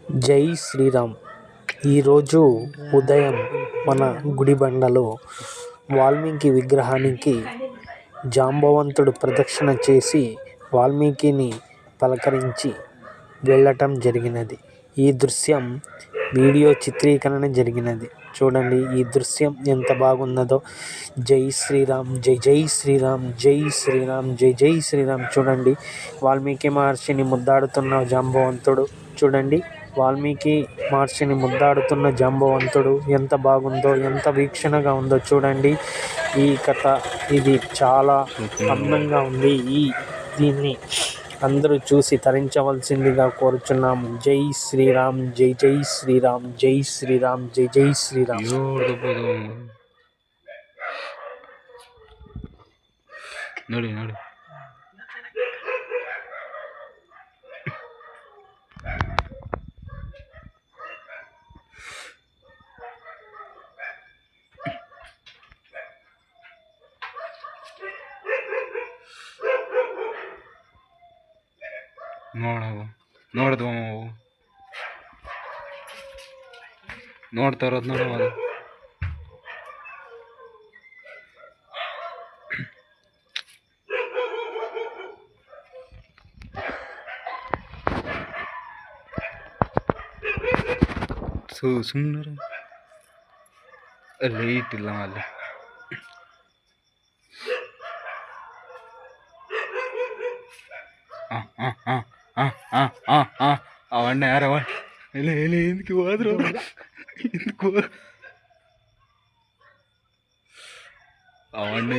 జై శ్రీరామ్. ఈరోజు ఉదయం మన గుడిబండలో వాల్మీకి విగ్రహానికి జాంబవంతుడు ప్రదక్షిణ చేసి వాల్మీకిని పలకరించి వెళ్ళటం జరిగినది. ఈ దృశ్యం వీడియో చిత్రీకరణ జరిగినది. చూడండి ఈ దృశ్యం ఎంత బాగున్నదో. జై శ్రీరామ్, జై జై శ్రీరామ్, జై శ్రీరామ్, జై జై శ్రీరామ్. చూడండి వాల్మీకి మహర్షిని ముద్దాడుతున్న జాంబవంతుడు. చూడండి వాల్మీకి మహర్షిని ముద్దాడుతున్న జాంబవంతుడు ఎంత బాగుందో, ఎంత వీక్షణగా ఉందో చూడండి. ఈ కథ ఇది చాలా అందంగా ఉంది. దీన్ని అందరూ చూసి తరించవలసిందిగా కోరుచున్నాము. జై శ్రీరామ్, జై జై శ్రీరామ్, జై శ్రీరామ్, జై జై శ్రీరామ్. ನೋಡಿ ನೋಡಿ ನೋಡ್ದು ನೋಡ್ತಾ ಇರೋದು ನೋಡೋದು. ಸುಮ್ಮನೆ ಲೈಟ್ ಇಲ್ಲ ಅಲ್ಲಿ. ಅವಣ್ಣ ಯಾರವ ಇಲ್ಲ ಇಲ್ಲ ఎందుకు ಹೋದ್ರು ఎందుకు ಅವಣ್ಣ